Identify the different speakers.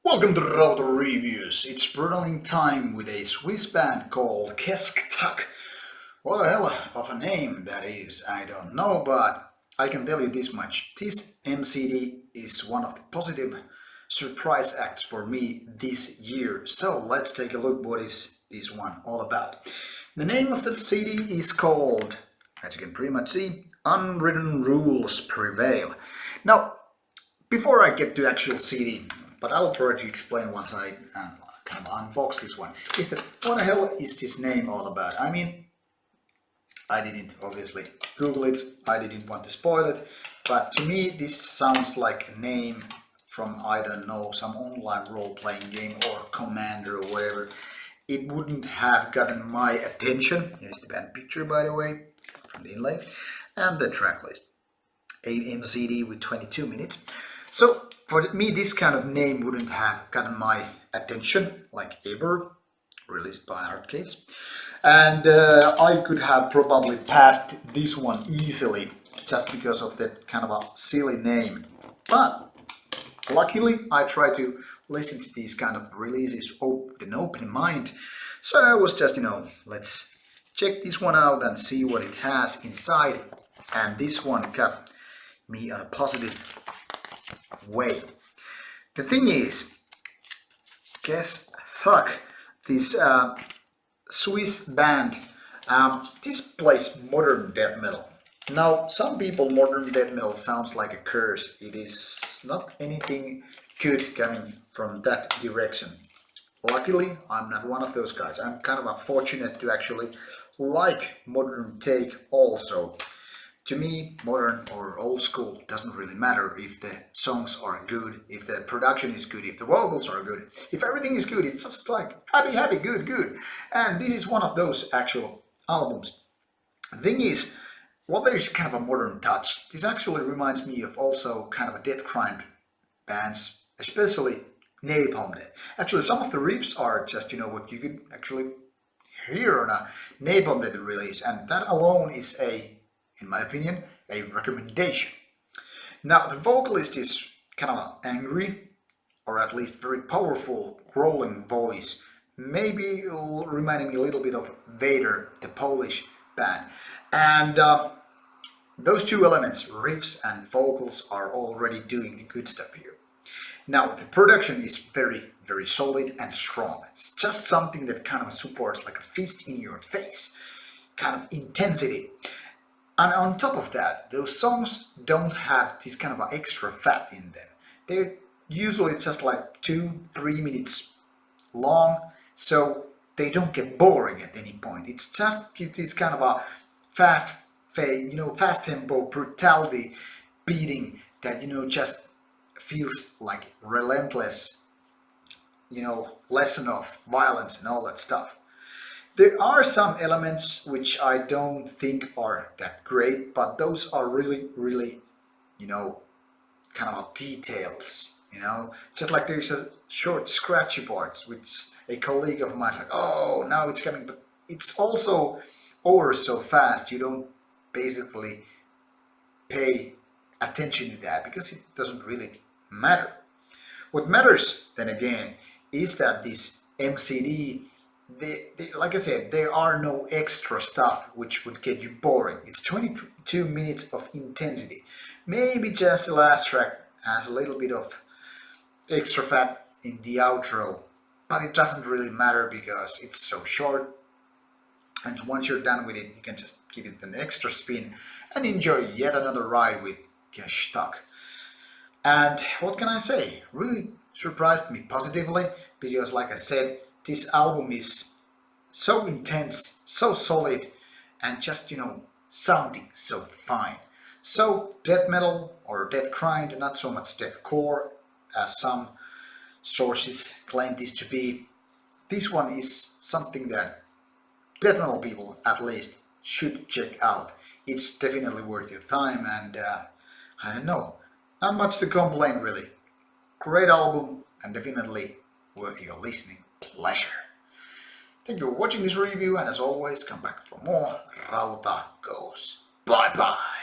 Speaker 1: Welcome to Rauta Reviews. It's brutality time with a Swiss band called Kess'khtak. What the hell of a name that is, I don't know, but I can tell you this much. This MCD is one of the positive surprise acts for me this year. So let's take a look what is this one all about. The name of the CD is called, as you can pretty much see, Unwritten Rules Prevail. Now, before I get to actual CD, but I'll try to explain once I kind of unbox this one, is that what the hell is this name all about? I mean, I didn't obviously Google it, I didn't want to spoil it, but to me this sounds like a name from, I don't know, some online role-playing game or Commander or whatever. It wouldn't have gotten my attention. Here's the band picture, by the way, from the inlay, and the track list. A MCD with 22 minutes. So for me, this kind of name wouldn't have gotten my attention, like ever, released by Arcades. And I could have probably passed this one easily, just because of that kind of a silly name. But luckily, I try to listen to these kind of releases with an open mind. So I was just, let's check this one out and see what it has inside. And this one got me on a positive way. The thing is, Kess'khtak, this Swiss band, this plays modern death metal. Now, some people, modern death metal sounds like a curse. It is not anything good coming from that direction. Luckily, I'm not one of those guys. I'm kind of fortunate to actually like modern take also. To me, modern or old school doesn't really matter if the songs are good, if the production is good, if the vocals are good, if everything is good. It's just like happy, good. And this is one of those actual albums. The thing is, well, there is kind of a modern touch. This actually reminds me of also kind of a death grind bands, especially Napalm Death. Actually, some of the riffs are just, what you could actually hear on a Napalm Death release, and that alone is in my opinion, a recommendation. Now, the vocalist is kind of angry, or at least very powerful, growling voice, maybe reminding me a little bit of Vader, the Polish band. And those two elements, riffs and vocals, are already doing the good stuff here. Now, the production is very, very solid and strong. It's just something that kind of supports like a fist in your face, kind of intensity. And on top of that, those songs don't have this kind of extra fat in them. They're usually just like 2-3 minutes long, so they don't get boring at any point. It's just this kind of a fast tempo brutality beating that, just feels like relentless, lesson of violence and all that stuff. There are some elements which I don't think are that great, but those are really, kind of details, Just like there's a short scratchy part, which a colleague of mine like, oh, now it's coming, but it's also over so fast, you don't basically pay attention to that because it doesn't really matter. What matters, then again, is that this MCD, like I said, there are no extra stuff which would get you boring. It's 22 minutes of intensity. Maybe just the last track has a little bit of extra fat in the outro, but it doesn't really matter because it's so short. And once you're done with it, you can just give it an extra spin and enjoy yet another ride with Kess'khtak. And what can I say? Really surprised me positively because, like I said, this album is so intense, so solid, and just, sounding so fine. So death metal or death grind, not so much deathcore as some sources claim this to be. This one is something that death metal people, at least, should check out. It's definitely worth your time, and I don't know, not much to complain really. Great album, and definitely worth your listening pleasure. Thank you for watching this review, and as always, come back for more. Rauta goes. Bye bye.